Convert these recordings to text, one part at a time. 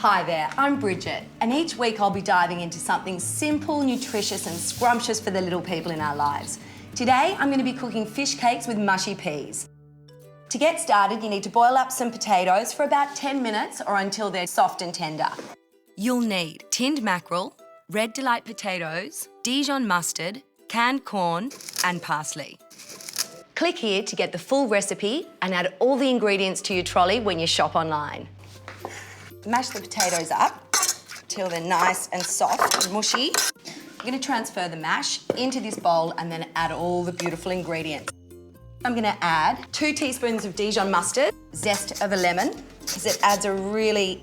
Hi there, I'm Bridget, and each week I'll be diving into something simple, nutritious and scrumptious for the little people in our lives. Today I'm going to be cooking fish cakes with mushy peas. To get started, you need to boil up some potatoes for about 10 minutes or until they're soft and tender. You'll need tinned mackerel, red delight potatoes, Dijon mustard, canned corn and parsley. Click here to get the full recipe and add all the ingredients to your trolley when you shop online. Mash the potatoes up till they're nice and soft and mushy. I'm going to transfer the mash into this bowl and then add all the beautiful ingredients. I'm going to add 2 teaspoons of Dijon mustard, zest of a lemon, because it adds a really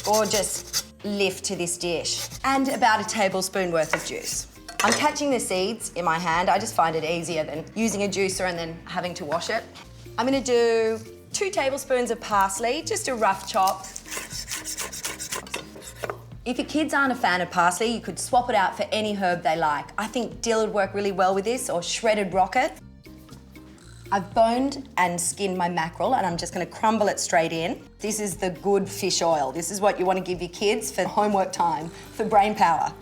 gorgeous lift to this dish, and about a tablespoon worth of juice. I'm catching the seeds in my hand. I just find it easier than using a juicer and then having to wash it. I'm going to do 2 tablespoons of parsley, just a rough chop. If your kids aren't a fan of parsley, you could swap it out for any herb they like. I think dill would work really well with this, or shredded rocket. I've boned and skinned my mackerel and I'm just going to crumble it straight in. This is the good fish oil. This is what you want to give your kids for homework time, for brain power.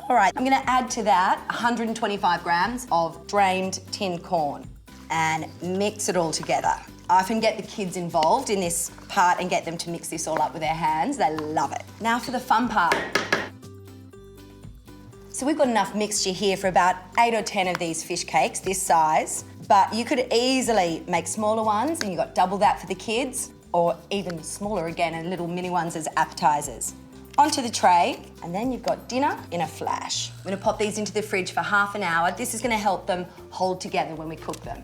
All right, I'm going to add to that 125 grams of drained tinned corn and mix it all together. I often get the kids involved in this part and get them to mix this all up with their hands. They love it. Now for the fun part. So we've got enough mixture here for about 8 or 10 of these fish cakes, this size, but you could easily make smaller ones and you've got double that for the kids, or even smaller again and little mini ones as appetizers. Onto the tray, and then you've got dinner in a flash. I'm gonna pop these into the fridge for half an hour. This is gonna help them hold together when we cook them.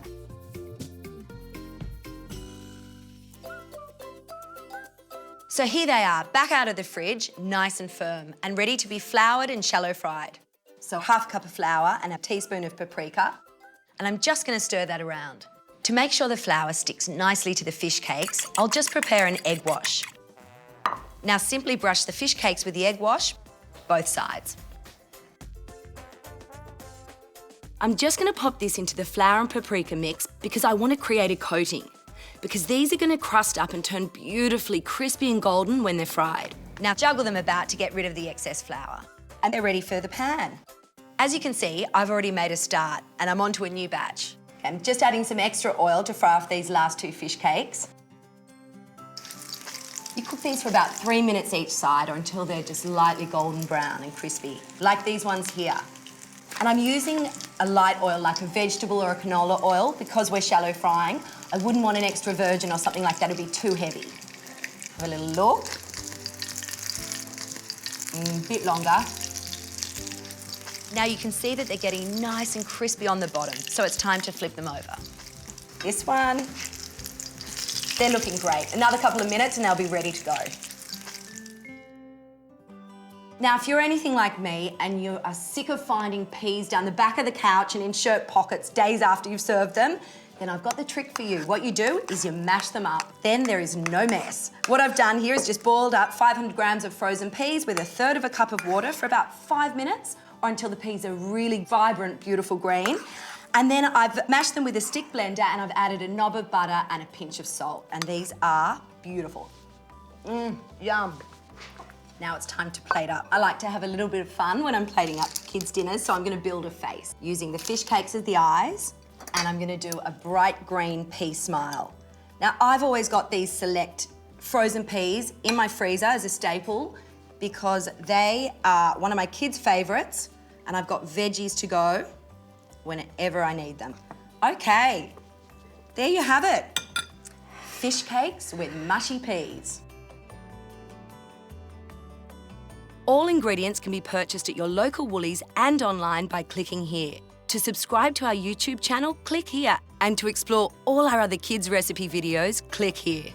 So here they are, back out of the fridge, nice and firm, and ready to be floured and shallow fried. So half a cup of flour and a teaspoon of paprika, and I'm just gonna stir that around. To make sure the flour sticks nicely to the fish cakes, I'll just prepare an egg wash. Now simply brush the fish cakes with the egg wash, both sides. I'm just gonna pop this into the flour and paprika mix because I want to create a coating, because these are going to crust up and turn beautifully crispy and golden when they're fried. Now juggle them about to get rid of the excess flour. And they're ready for the pan. As you can see, I've already made a start and I'm onto a new batch. I'm just adding some extra oil to fry off these last 2 fish cakes. You cook these for about 3 minutes each side or until they're just lightly golden brown and crispy, like these ones here. And I'm using a light oil like a vegetable or a canola oil because we're shallow frying. I wouldn't want an extra virgin or something like that, it'd be too heavy. Have a little look. A bit longer. Now you can see that they're getting nice and crispy on the bottom, so it's time to flip them over. This one, they're looking great. Another couple of minutes and they'll be ready to go. Now, if you're anything like me and you are sick of finding peas down the back of the couch and in shirt pockets days after you've served them, then I've got the trick for you. What you do is you mash them up. Then there is no mess. What I've done here is just boiled up 500 grams of frozen peas with 1/3 of a cup of water for about 5 minutes or until the peas are really vibrant, beautiful green. And then I've mashed them with a stick blender and I've added a knob of butter and a pinch of salt. And these are beautiful. Yum. Now it's time to plate up. I like to have a little bit of fun when I'm plating up kids' dinners, so I'm gonna build a face using the fish cakes as the eyes, and I'm gonna do a bright green pea smile. Now, I've always got these Select frozen peas in my freezer as a staple because they are one of my kids' favourites, and I've got veggies to go whenever I need them. Okay, there you have it. Fish cakes with mushy peas. All ingredients can be purchased at your local Woolies and online by clicking here. To subscribe to our YouTube channel, click here. And to explore all our other kids' recipe videos, click here.